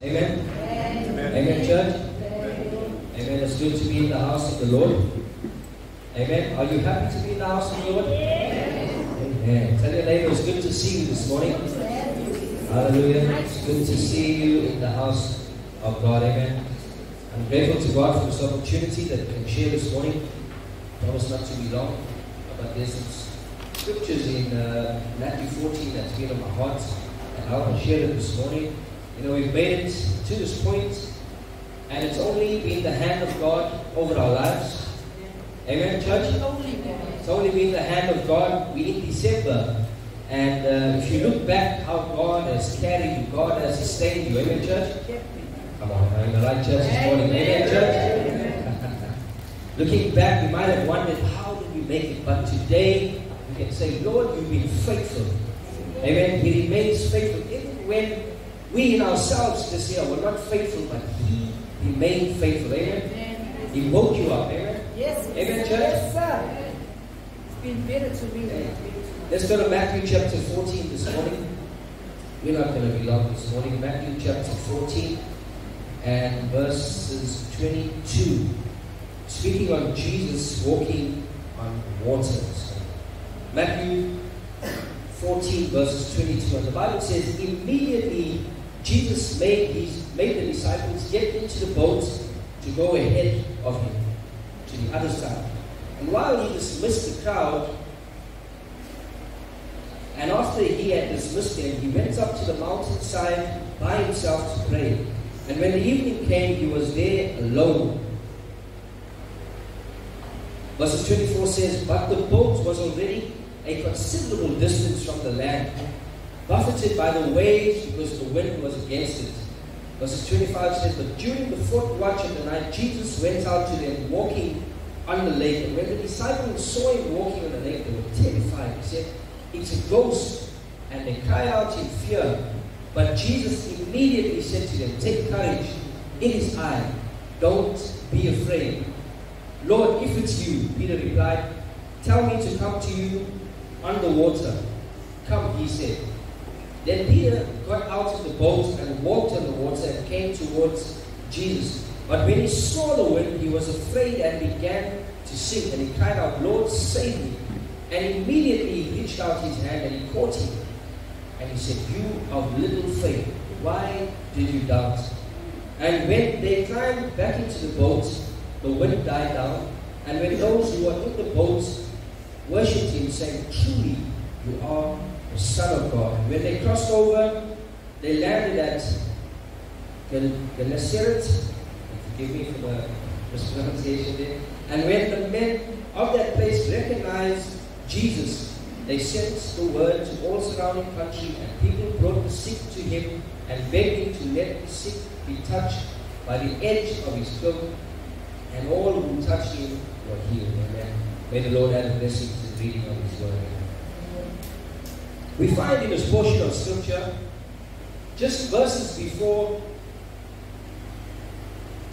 Amen? Amen. Amen, church? Amen. It's good to be in the house of the Lord. Amen. Are you happy to be in the house of the Lord? Amen. Tell your neighbor, it's good to see you this morning. Hallelujah. It's good to see you in the house of God. Amen. I'm grateful to God for this opportunity that we can share this morning. I promise not to be long, but there's some scriptures in Matthew 14 that's been on my heart, and I want to share it this morning. You know, we've made it to this point, and it's only been the hand of God over our lives. Amen, church? It's only been the hand of God. We're in December, and if you look back how God has carried you, God has sustained you. Amen, church? Come on, I'm in the right church this morning. Amen, church? Looking back, we might have wondered, how did we make it? But today, we can say, Lord, you've been faithful. Amen. He remains faithful. Even when we in ourselves this year were not faithful, but He remained faithful. Amen. He woke you up. Amen. Yes. Amen, church? Yes, sir. It's been better to me. Let's go to Matthew chapter 14 this morning. We're not going to be long this morning. Matthew chapter 14 and verses 22. Speaking on Jesus walking on waters. Matthew 14 verses 22. And the Bible says, immediately Jesus made the disciples get into the boat to go ahead of him to the other side. And while he dismissed the crowd, and after he had dismissed them, he went up to the mountainside by himself to pray. And when the evening came, he was there alone. Verse 24 says, but the boat was already a considerable distance from the land, buffeted by the waves because the wind was against it. Verse 25 says, but during the fourth watch of the night, Jesus went out to them walking on the lake. And when the disciples saw him walking on the lake, they were terrified. He said, it's a ghost. And they cried out in fear. But Jesus immediately said to them, take courage, it is I, don't be afraid. Lord, if it's you, Peter replied, tell me to come to you on the water. Come, he said. Then Peter got out of the boat and walked on the water and came towards Jesus. But when he saw the wind, he was afraid and began to sink. And he cried out, Lord, save me. And immediately he reached out his hand and he caught him. And he said, you of little faith, why did you doubt? And when they climbed back into the boat, the wind died down, and when those who were in the boats worshipped him, saying, truly, you are the Son of God. And when they crossed over, they landed at Gennesaret. Forgive me for the mispronunciation there. And when the men of that place recognized Jesus, they sent the word to all surrounding country, and people brought the sick to him and begged him to let the sick be touched by the edge of his cloak. And all who touched him were healed. Amen. May the Lord add a blessing to the reading of his word. We find in this portion of scripture, just verses before,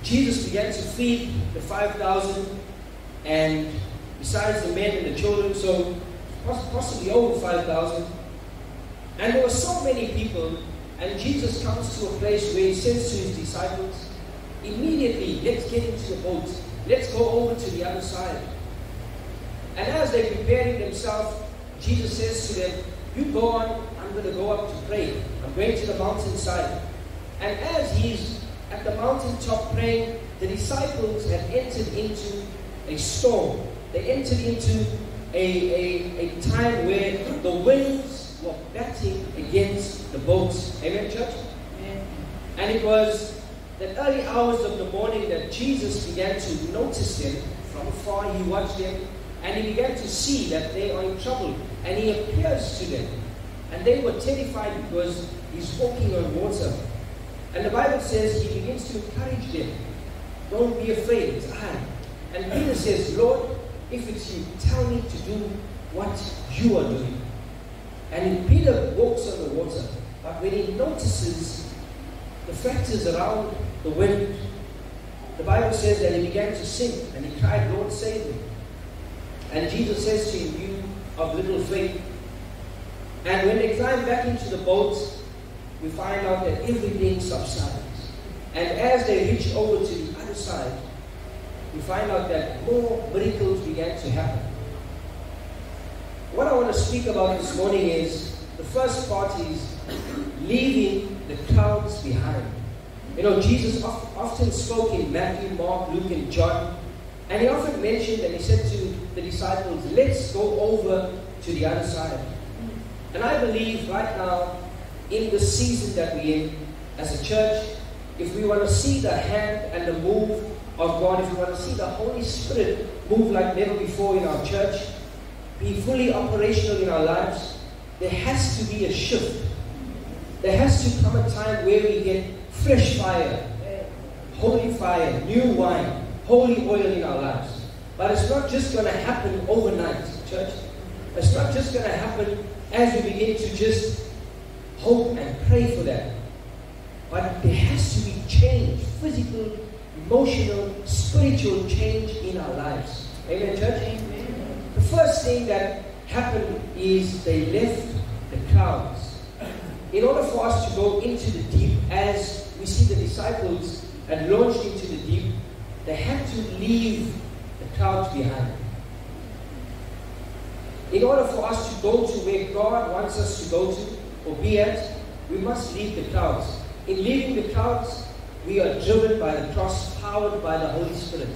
Jesus began to feed the 5,000, and besides the men and the children, so possibly over 5,000. And there were so many people, and Jesus comes to a place where he says to his disciples, immediately, let's get into the boat. Let's go over to the other side. And as they're preparing themselves, Jesus says to them, you go on, I'm going to go up to pray. I'm going to the mountainside. And as he's at the mountaintop praying, the disciples had entered into a storm. They entered into a time where the winds were batting against the boats. Amen, church? Amen. And it was the early hours of the morning that Jesus began to notice them. From afar he watched them, and he began to see that they are in trouble. And he appears to them. And they were terrified because he's walking on water. And the Bible says he begins to encourage them. Don't be afraid, it's I. And Peter says, Lord, if it's you, tell me to do what you are doing. And Peter walks on the water. But when he notices the factors around the wind, the Bible says that he began to sink, and he cried, Lord, save me. And Jesus says to him, you of little faith. And when they climb back into the boat, we find out that everything subsides. And as they reached over to the other side, we find out that more miracles began to happen. What I want to speak about this morning is the first part is leaving the clouds behind. You know, Jesus often spoke in Matthew, Mark, Luke, and John. And he often mentioned and he said to the disciples, let's go over to the other side. And I believe right now, in the season that we're in, as a church, if we want to see the hand and the move of God, if we want to see the Holy Spirit move like never before in our church, be fully operational in our lives, there has to be a shift. There has to come a time where we get fresh fire, holy fire, new wine, holy oil in our lives. But it's not just going to happen overnight, church. It's not just going to happen as we begin to just hope and pray for that. But there has to be change, physical, emotional, spiritual change in our lives. Amen, church? Amen. The first thing that happened is they left the clouds. In order for us to go into the deep, as we see the disciples had launched into the deep, they had to leave the clouds behind. In order for us to go to where God wants us to go to or be at, we must leave the clouds. In leaving the clouds, we are driven by the cross, powered by the Holy Spirit.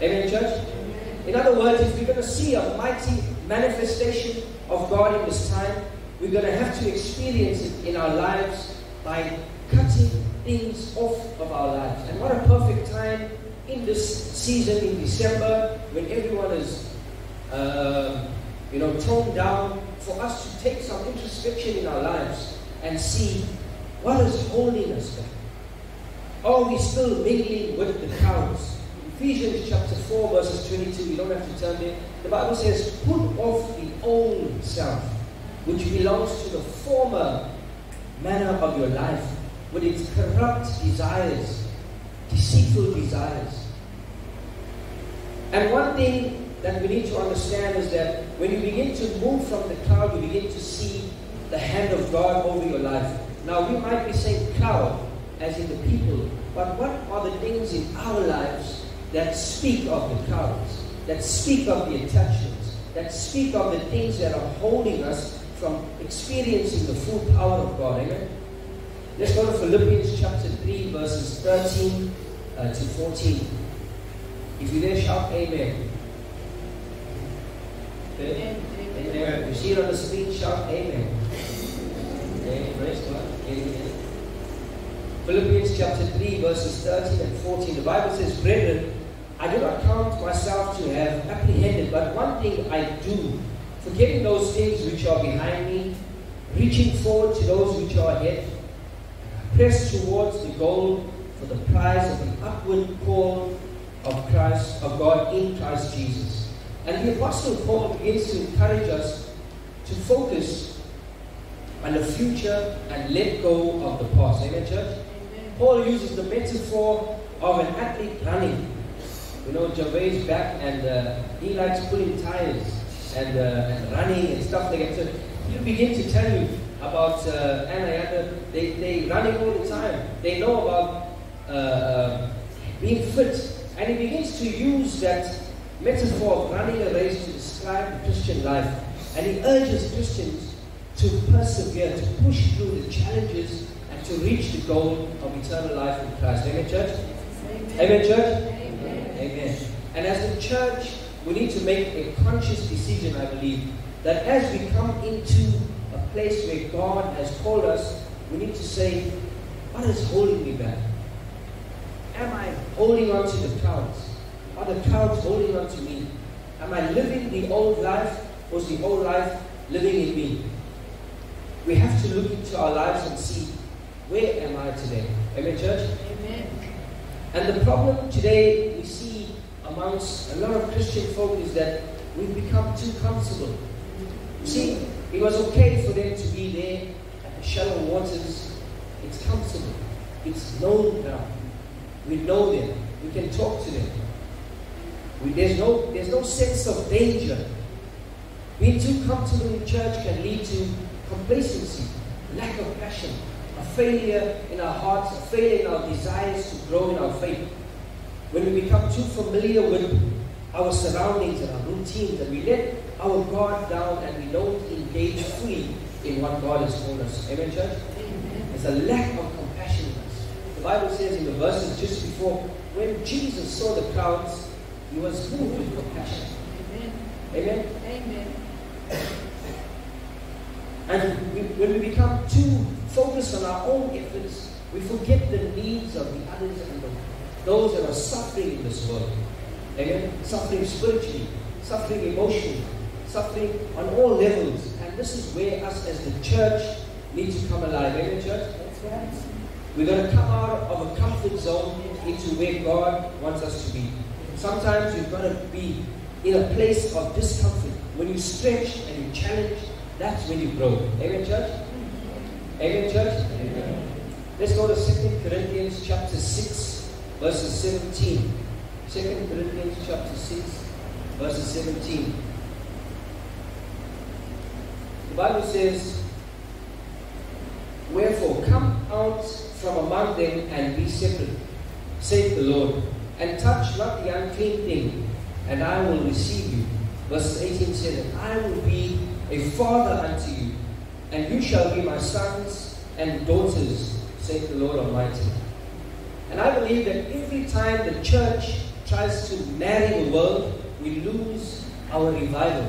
Amen, church? Amen. In other words, if we're going to see a mighty manifestation of God in this time, we're going to have to experience it in our lives by cutting things off of our lives. And what a perfect time in this season in December, when everyone is toned down, for us to take some introspection in our lives and see what is holding us back. Are we still mingling with the clouds? Ephesians chapter 4 verses 22, you don't have to turn there. The Bible says, put off the old self, which belongs to the former manner of your life, with its corrupt desires, deceitful desires. And one thing that we need to understand is that when you begin to move from the cloud, you begin to see the hand of God over your life. Now, we might be saying cloud, as in the people, but what are the things in our lives that speak of the clouds, that speak of the attachments, that speak of the things that are holding us from experiencing the full power of God? Amen? Let's go to Philippians chapter 3, verses 13 to 14. If you're there, shout amen. Okay. Amen. You see it on the screen, shout amen. Amen. Praise God. Amen. Philippians chapter 3, verses 13 and 14. The Bible says, brethren, I do not count myself to have apprehended, but one thing I do, forgetting those things which are behind me, reaching forward to those which are ahead, press towards the goal for the prize of the upward call of Christ, of God in Christ Jesus. And the Apostle Paul begins to encourage us to focus on the future and let go of the past. Amen, church? Amen. Paul uses the metaphor of an athlete running. You know, Gervais back, and he likes pulling tires and running and stuff like that. So he'll begin to tell you about Anna. They running all the time. They know about being fit. And he begins to use that metaphor of running a race to describe the Christian life. And he urges Christians to persevere, to push through the challenges and to reach the goal of eternal life in Christ. Amen, church? Amen, Amen church? Amen. Amen. And as a church, we need to make a conscious decision, I believe, that as we come into a place where God has called us, we need to say, what is holding me back? Am I holding on to the clouds? Are the clouds holding on to me? Am I living the old life, or is the old life living in me? We have to look into our lives and see, where am I today? Amen, church? Amen. And the problem today we see amongst a lot of Christian folk is that we've become too comfortable. You see, it was okay for them to be there at the shallow waters. It's comfortable. It's known ground. We know them. We can talk to them. There's no sense of danger. Being too comfortable in church can lead to complacency, lack of passion, a failure in our hearts, a failure in our desires to grow in our faith. When we become too familiar with our surroundings and our routines, and we let our guard down and we don't engage fully in what God has told us. Amen, church? There's a lack of compassion in us. The Bible says in the verses just before, when Jesus saw the crowds, he was moved with compassion. Amen? Amen. And when we become too focused on our own efforts, we forget the needs of the others and those that are suffering in this world. Amen? Suffering spiritually, suffering emotionally, suffering on all levels. And this is where us as the church need to come alive. Amen, church? That's right. We're going to come out of a comfort zone into where God wants us to be. Sometimes you've got to be in a place of discomfort. When you stretch and you challenge, that's when you grow. Amen, church? Amen, church? Amen. Let's go to 2 Corinthians chapter 6, verses 17. 2 Corinthians chapter 6, verses 17. The Bible says, "Wherefore come out from among them and be separate, saith the Lord, and touch not the unclean thing, and I will receive you." Verse 18 says, "And I will be a father unto you, and you shall be my sons and daughters, saith the Lord Almighty." And I believe that every time the church tries to marry the world, we lose our revival.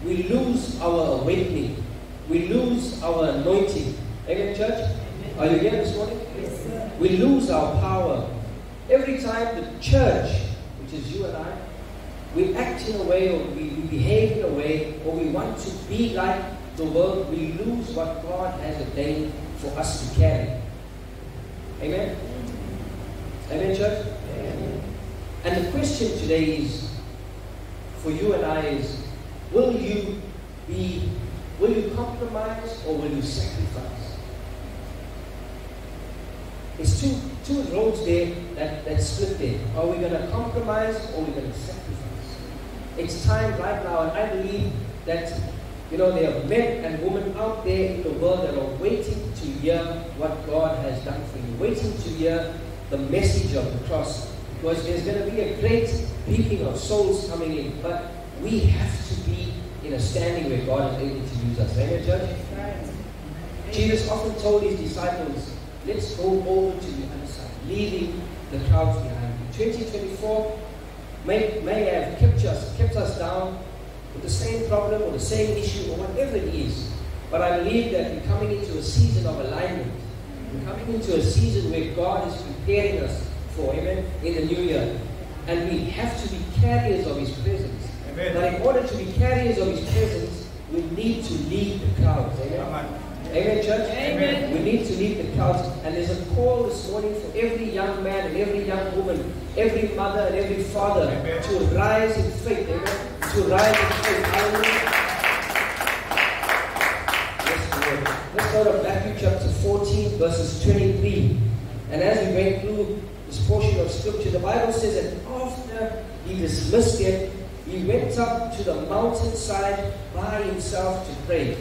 We lose our awakening. We lose our anointing. Amen, church? Amen. Are you here this morning? Yes, sir. We lose our power. Every time the church, which is you and I, we act in a way, or we behave in a way, or we want to be like the world, we lose what God has ordained for us to carry. Amen? Amen, church? Amen. And the question today is, for you and I, is, will you compromise or will you sacrifice? There's two roads there that split there. Are we going to compromise or are we going to sacrifice? It's time right now, and I believe that there are men and women out there in the world that are waiting to hear what God has done for you, waiting to hear the message of the cross, because there's going to be a great reaping of souls coming in, but we have to be in a standing where God is able to use us. Amen, church? Right. Jesus often told his disciples, let's go over to the other side, leaving the crowds behind. 2024 may have kept us down with the same problem or the same issue or whatever it is. But I believe that we're coming into a season of alignment. We're coming into a season where God is preparing us for, amen, in the new year. And we have to be carriers of his presence. Amen. But in order to be carriers of his presence, we need to lead the crowds. Amen. Amen. Amen, church? Amen. We need to lead the crowds. And there's a call this morning for every young man and every young woman, every mother and every father, amen, to rise in faith. Amen. To rise in faith. Hallelujah. Yes, Lord. Let's go to Matthew chapter 14, verses 23. And as we went through this portion of scripture, the Bible says that after he dismissed them, he went up to the mountainside by himself to pray.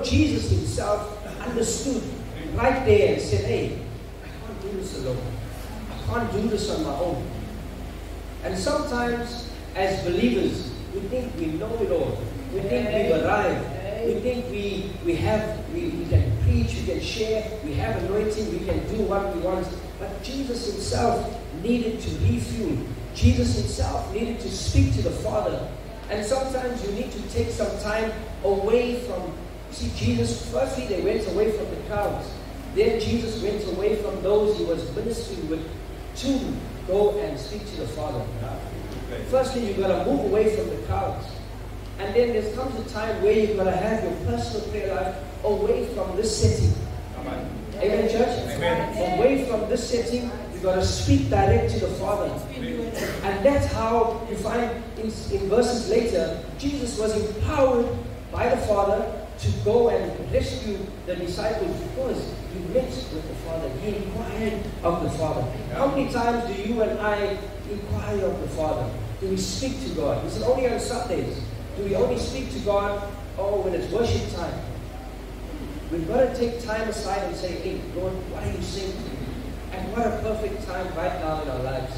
Jesus himself understood right there and said, hey, I can't do this alone. I can't do this on my own. And sometimes, as believers, we think we know it all. We think we've arrived. We think we can preach, we can share, we have anointing, we can do what we want. But Jesus himself needed to refuel. Jesus himself needed to speak to the Father. And sometimes you need to take some time away from. See, Jesus, firstly, they went away from the crowds. Then Jesus went away from those he was ministering with to go and speak to the Father. Firstly, you've got to move away from the crowds. And then there comes a time where you've got to have your personal prayer life away from this setting. Amen, Amen, church? Amen. Away from this setting, you've got to speak direct to the Father. And that's how you find in verses later, Jesus was empowered by the Father to go and rescue the disciples because he met with the Father. He inquired of the Father. How many times do you and I inquire of the Father? Do we speak to God? Is it only on Sundays? Do we only speak to God, when it's worship time? we've got to take time aside and say, hey, Lord, what are you saying to me? And what a perfect time right now in our lives.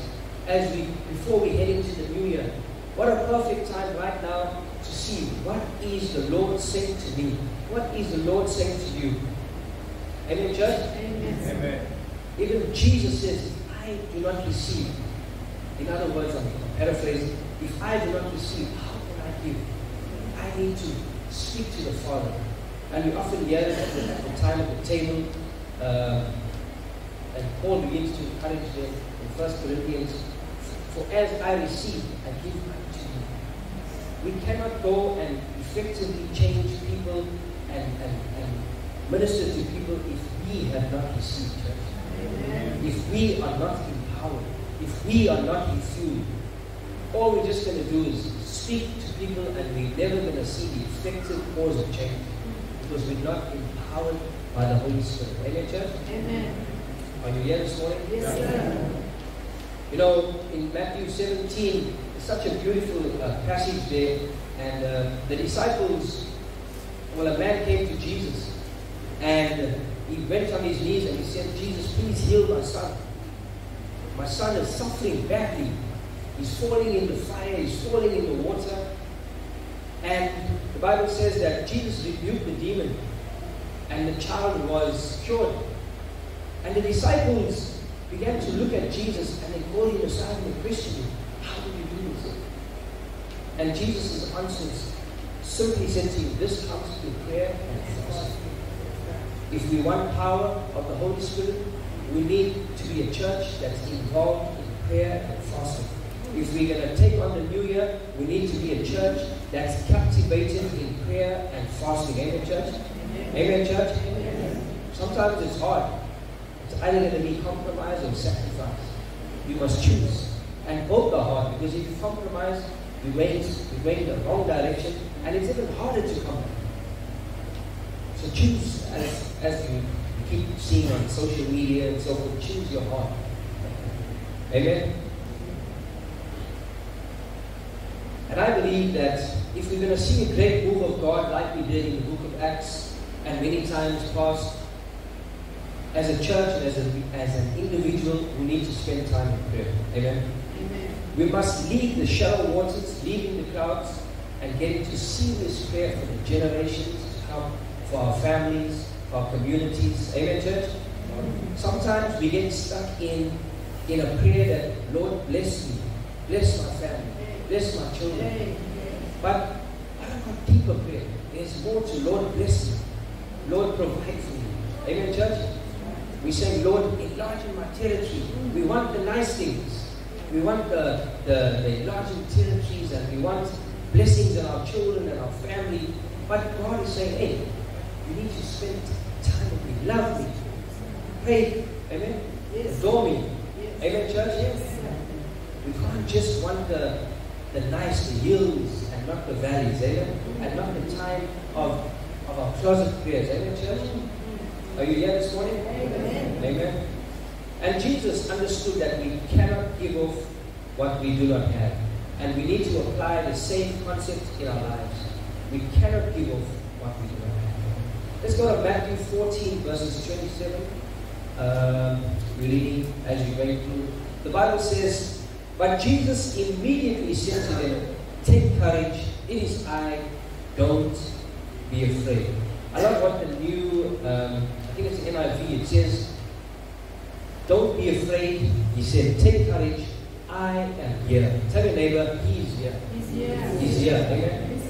Before we head into the new year, what a perfect time right now to see what is the Lord saying to me? What is the Lord saying to you? Amen, church? Amen. Amen. Even Jesus says, if I do not receive, in other words, I'm paraphrasing, if I do not receive, how can I give? I need to speak to the Father. And we often hear it at the time at the table, and Paul begins to encourage them in 1 Corinthians, for as I receive, I give unto you. We cannot go and effectively change people and minister to people if we have not received, church. Amen. If we are not empowered, if we are not infused, all we're just going to do is speak to people and we're never going to see the effective cause of change because we're not empowered by the Holy Spirit. Amen, church? Amen. Are you here this morning? Yes, sir. You know, in Matthew 17, it's such a beautiful passage there, and the disciples, well, a man came to Jesus, and he went on his knees and he said, Jesus, please heal my son. My son is suffering badly. He's falling in the fire, he's falling in the water. And the Bible says that Jesus rebuked the demon, and the child was cured. And the disciples began to look at Jesus and they called him aside and they questioned him, how do you do this? And Jesus' answers simply said to him, this comes through prayer and fasting. If we want power of the Holy Spirit, we need to be a church that's involved in prayer and fasting. If we're going to take on the new year, we need to be a church that's captivated in prayer and fasting. Amen, church? Amen, church? Amen. Sometimes it's hard. It's either going to be compromise or sacrifice. You must choose. And both are hard, because if you compromise, you went in the wrong direction, and it's even harder to compromise. So choose, as you keep seeing on social media and so forth, choose your heart. Amen? And I believe that if we're going to see a great move of God like we did in the book of Acts and many times past, as a church and as an individual, we need to spend time in prayer. Amen? Amen. We must leave the shallow waters, leaving the crowds, and get into serious prayer for the generations to come, for our families, for our communities. Amen, church? Sometimes we get stuck in a prayer that, Lord, bless me, bless my family, bless my children. But what about deeper prayer? There's more to Lord, bless me, Lord, provide for me. Amen, church? We say, Lord, enlarge in my territory. We want the nice things. We want the enlarging territories, and we want blessings on our children and our family. But God is saying, hey, you need to spend time with me, love me, pray, amen? Yes. Adore me. Yes. Amen, church? Yes. We can't just want the nice, the hills, and not the valleys, amen? And not the time of our closet prayers, amen, church? Are you here this morning? Amen. Amen. And Jesus understood that we cannot give off what we do not have. And we need to apply the same concept in our lives. We cannot give off what we do not have. Let's go to Matthew 14, verses 27. We're reading as you're going through. The Bible says, but Jesus immediately said to them, take courage, it is I, don't be afraid. I love what the new, I think it's NIV, it says, don't be afraid, he said, take courage, I am here. Tell your neighbor, he is here. He's here. He's here, amen?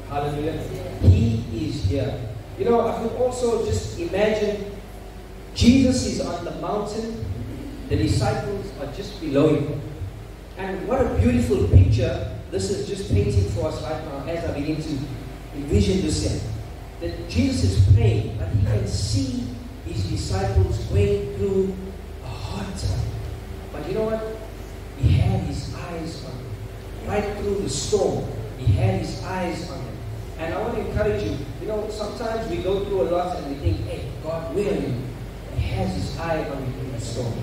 Hallelujah. He is here. You know, I can also just imagine Jesus is on the mountain, the disciples are just below him. And what a beautiful picture this is just painting for us right now as I begin to envision this thing. That Jesus is praying, but he can see his disciples going through a hard time. But you know what? He had his eyes on them. Right through the storm, he had his eyes on them. And I want to encourage you, you know, sometimes we go through a lot and we think, hey, God, where are you? He has his eye on you through the storm.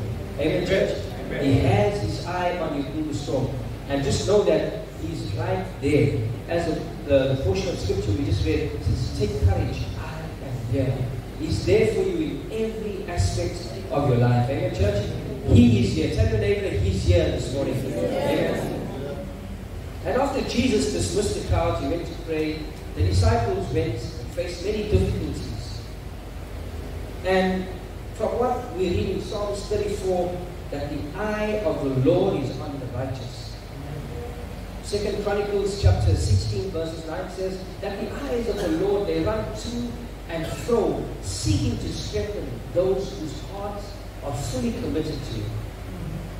Amen, church? Amen. He has his eye on you through the storm. And just know that he's right there. As the portion of scripture we just read, it says, take courage, I am here. He's there for you in every aspect of your life. Amen, church? He is here. Tell your neighbor, He's here this morning. Amen. And after Jesus dismissed the crowd, He went to pray. The disciples went and faced many difficulties. And from what we read in Psalms 34, that the eye of the Lord is on the righteous. 2 Chronicles chapter 16 verses 9 says that the eyes of the Lord, they run to and fro, seeking to strengthen those whose hearts are fully committed to you.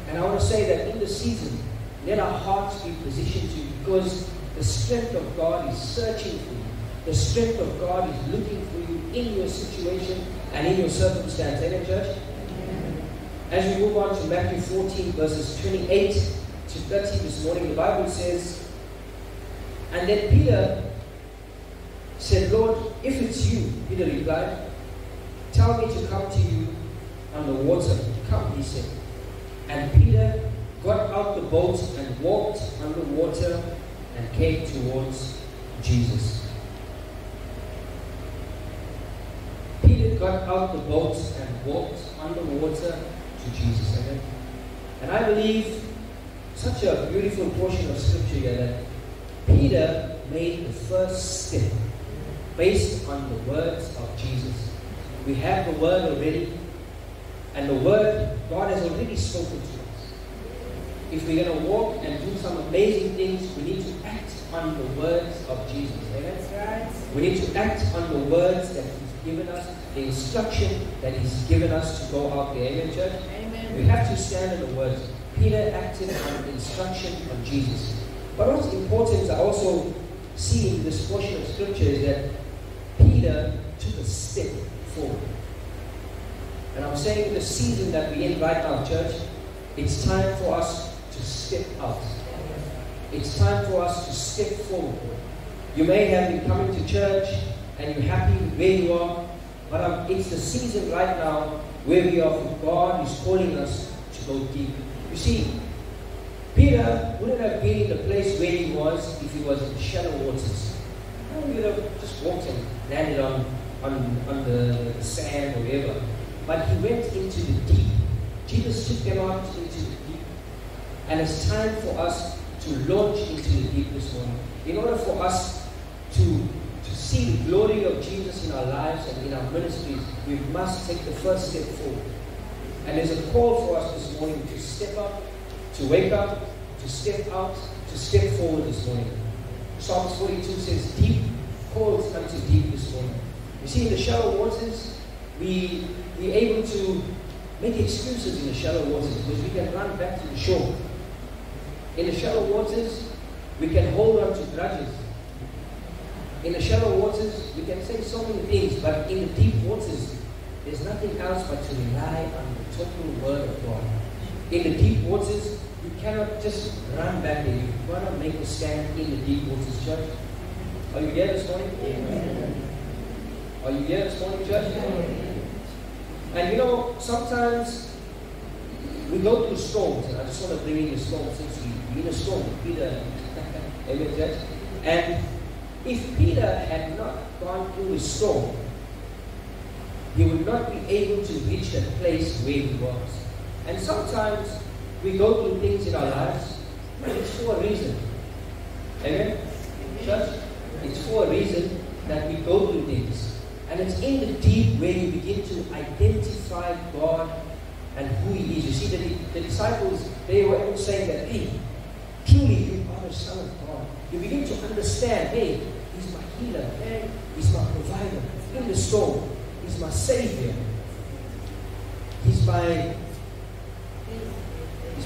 And I want to say that in this season, let our hearts be positioned to you, because the strength of God is searching for you. The strength of God is looking for you in your situation and in your circumstance. Amen, church? Amen. As we move on to Matthew 14 verses 28 to 30 this morning, the Bible says, and then Peter said, Lord, if it's you, Peter replied, tell me to come to you on the water. Come, he said. And Peter got out the boat and walked on the water and came towards Jesus. Peter got out the boat and walked on the water to Jesus. Amen. And I believe such a beautiful portion of scripture here that Peter made the first step based on the words of Jesus. We have the word already, and the word God has already spoken to us. If we're going to walk and do some amazing things, we need to act on the words of Jesus. Amen? That's right. We need to act on the words that He's given us, the instruction that He's given us to go out there. Amen, church? Amen. We have to stand in the words. Peter acted on the instruction of Jesus. But what's important I also see in this portion of scripture is that Peter took a step forward. And I'm saying in the season that we're in right now, church, it's time for us to step out. It's time for us to step forward. You may have been coming to church and you're happy with where you are, but it's the season right now where we are for God is calling us to go deep. You see, Peter wouldn't have been in the place where he was if he was in shallow waters. He would have just walked and landed on the sand or wherever. But he went into the deep. Jesus took them out into the deep. And it's time for us to launch into the deep this morning. In order for us to see the glory of Jesus in our lives and in our ministries, we must take the first step forward. And there's a call for us this morning to step up, to wake up, to step out, to step forward this morning. Psalms 42 says, deep calls unto deep this morning. You see, in the shallow waters, we're able to make excuses in the shallow waters because we can run back to the shore. In the shallow waters, we can hold on to grudges. In the shallow waters, we can say so many things, but in the deep waters, there's nothing else but to rely on the total word of God. In the deep waters, you cannot just run back there. You've got to make a stand in the deep waters, church. Are you here this morning? Amen. Are you here this morning, church? Amen. And you know, sometimes we go through storms, and I just want to bring in the storm since we're in a storm. Peter, amen, church. And if Peter had not gone through the storm, he would not be able to reach that place where he was. And sometimes we go through things in our lives, but it's for a reason. Amen? Church? It's for a reason that we go through things. And it's in the deep where you begin to identify God and who He is. You see, the disciples, they were all saying that, hey, truly you are the Son of God. You begin to understand, hey, He's my healer. Hey, He's my provider. In the storm, He's my Savior. He's my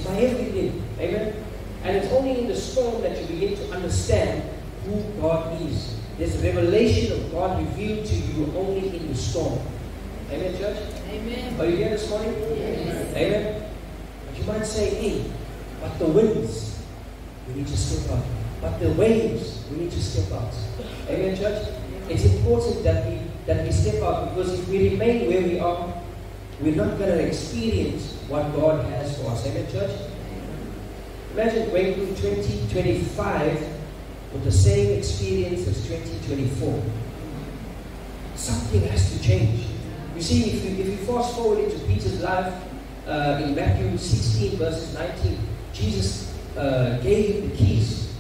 everything. Amen? And it's only in the storm that you begin to understand who God is. There's a revelation of God revealed to you only in the storm. Amen, church? Amen. Are you here this morning? Yes. Amen? But you might say, hey, but the winds, we need to step up. But the waves, we need to step out. Amen, church? It's important that we step out, because if we remain where we are, we're not going to experience what God has for us. Amen, church? Imagine going through 2025 with the same experience as 2024. Something has to change. You see, if you fast forward into Peter's life, in Matthew 16 verses 19, Jesus gave him the keys.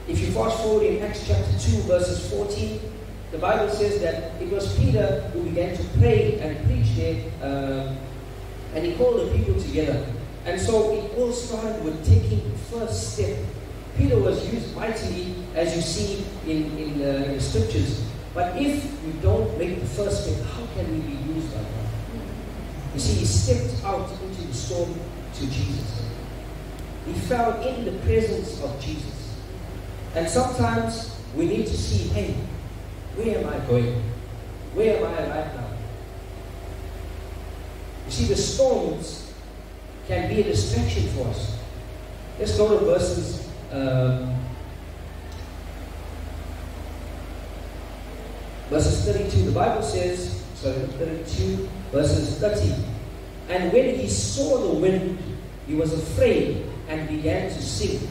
If you fast forward in Acts chapter 2 verses 14, the Bible says that it was Peter who began to pray and preach there, and he called the people together. And so it all started with taking the first step. Peter was used mightily, as you see in the scriptures. But if you don't make the first step, how can we be used by God? You see, he stepped out into the storm to Jesus. He fell in the presence of Jesus. And sometimes we need to see, hey, where am I going? Where am I right now? You see, the storms can be a distraction for us. Let's go to verses verses 32. The Bible says, 32 verses 30. And when he saw the wind, he was afraid and began to sink.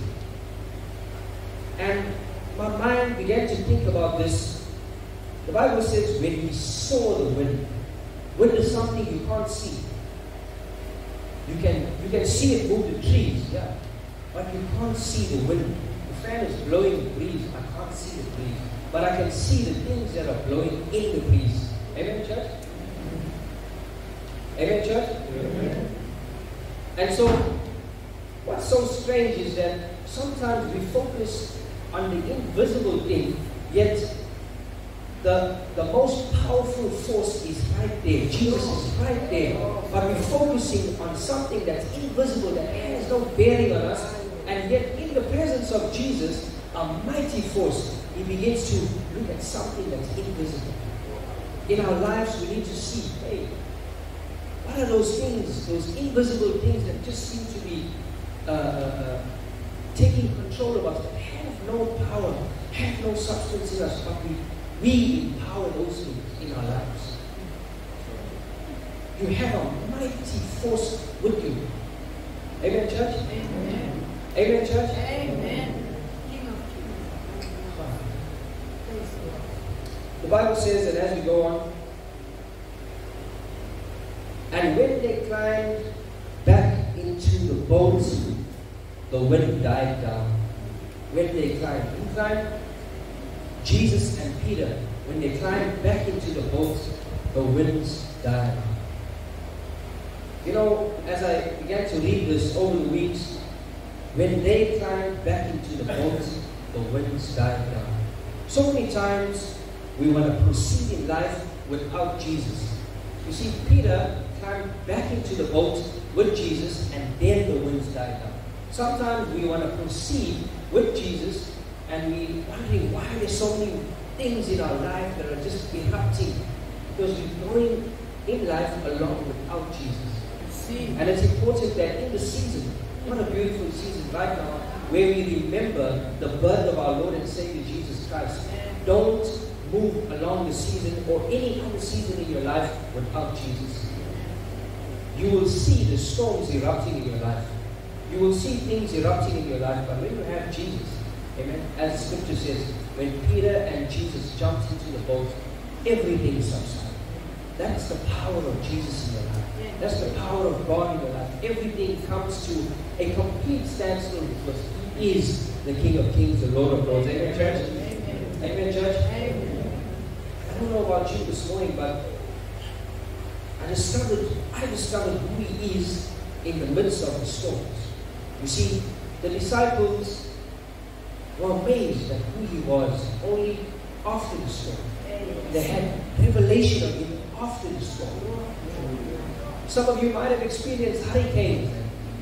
And my mind began to think about this. The Bible says when he saw the wind. Wind is something you can't see. You can see it move the trees, yeah, but you can't see the wind. The fan is blowing the breeze. I can't see the breeze, but I can see the things that are blowing in the breeze. Amen, church? Amen, church? Amen. And so, what's so strange is that sometimes we focus on the invisible thing, yet the most powerful force is right there. Jesus is right there. But we're focusing on something that's invisible, that has no bearing on us. And yet, in the presence of Jesus, a mighty force, he begins to look at something that's invisible. In our lives, we need to see, hey, what are those things, those invisible things that just seem to be taking control of us, that have no power, have no substance in us, but we empower those things in our lives. You have a mighty force with you. Amen, church? Amen. Amen, church? Amen. King of Kings. Praise the Lord. The Bible says that as we go on, and when they climbed back into the boat, the wind died down. When they climbed, Jesus and Peter, when they climbed back into the boat, the winds died. You know, as I began to read this over the weeks, when they climbed back into the boat, the winds died down. So many times we want to proceed in life without Jesus. You see, Peter climbed back into the boat with Jesus, and then the winds died down. Sometimes we want to proceed with Jesus, and we're wondering why there's so many things in our life that are just erupting, because we're going in life along without Jesus. And it's important that in the season, what a beautiful season right now, where we remember the birth of our Lord and Savior Jesus Christ. Don't move along the season or any other season in your life without Jesus. You will see the storms erupting in your life. You will see things erupting in your life, but when you have Jesus, amen, as the scripture says, when Peter and Jesus jumped into the boat, everything subsided. That's the power of Jesus in your life. That's the power of God in your life. Everything comes to a complete standstill because He is the King of Kings, the Lord of Lords. Amen, church? Amen, Amen church? Amen. I don't know about you this morning, but I discovered who He is in the midst of the storms. You see, the disciples were amazed at who He was only after the storm. They had revelation of Him after the storm. Some of you might have experienced hurricanes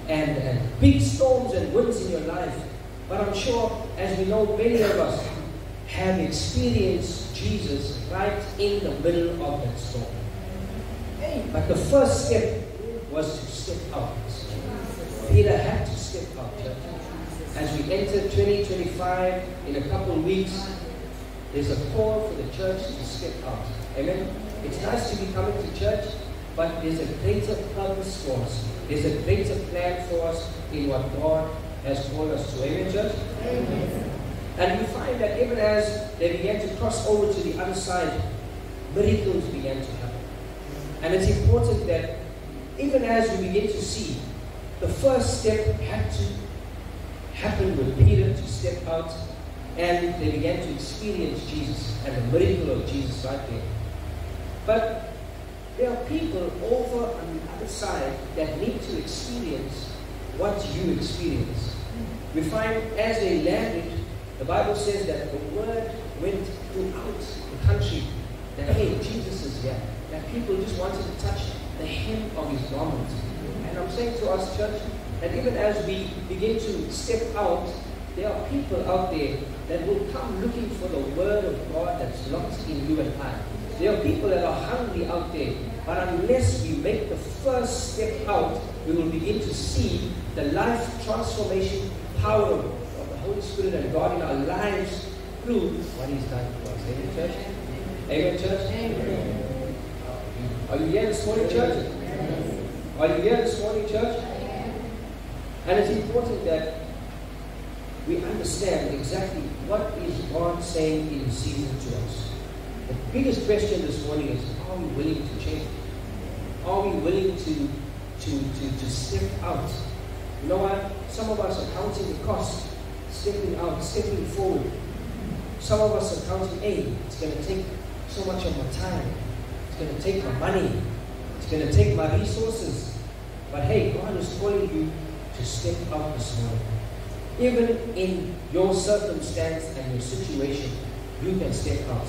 and big storms and winds in your life. But I'm sure, as we know, many of us have experienced Jesus right in the middle of that storm. But the first step was to step out. Peter had to step out, church. As we enter 2025 in a couple of weeks, there's a call for the church to step out. Amen? It's nice to be coming to church, but there's a greater purpose for us. There's a greater plan for us in what God has called us to. Amen, church? Amen. And we find that even as they began to cross over to the other side, miracles began to happen. And it's important that even as we begin to see, the first step had to happen with Peter to step out, and they began to experience Jesus and the miracle of Jesus right there. But there are people over on the other side that need to experience what you experience. We find as they landed, the Bible says that the word went throughout the country that, hey, Jesus is here. That people just wanted to touch the hem of his garment. And I'm saying to us, church, that even as we begin to step out, there are people out there that will come looking for the word of God that's lost in you and I. There are people that are hungry out there, but unless we make the first step out, we will begin to see the life transformation power of the Holy Spirit and God in our lives through what He's done for us. Amen, church? Amen, church? Amen. Are you here this morning, church? Are you here this morning, church? And it's important that we understand exactly what is God saying in season to us. The biggest question this morning is, are we willing to change? Are we willing to step out? You know what? Some of us are counting the cost, stepping out, stepping forward. Some of us are counting, hey, it's going to take so much of my time. It's going to take my money. It's going to take my resources. But hey, God is calling you to step out this morning. Even in your circumstance and your situation, you can step out.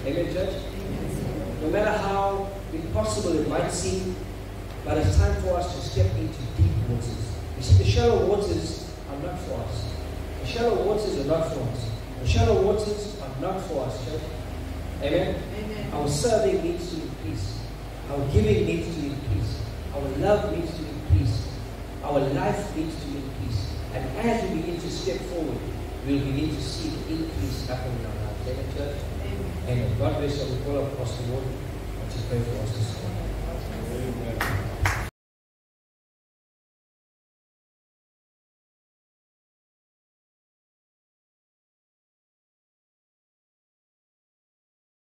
Amen, church? No matter how impossible it might seem, but it's time for us to step into deep waters. You see, the shallow waters are not for us. The shallow waters are not for us. The shallow waters are not for us, church. Amen? Amen. Our serving needs to increase. Our giving needs to increase. Our love needs to increase. Our life needs to increase. And as we begin to step forward, we'll begin to see the increase happen in our lives. Amen, church? Amen. God bless you. We call up Pastor Ward to pray for us this morning. Amen.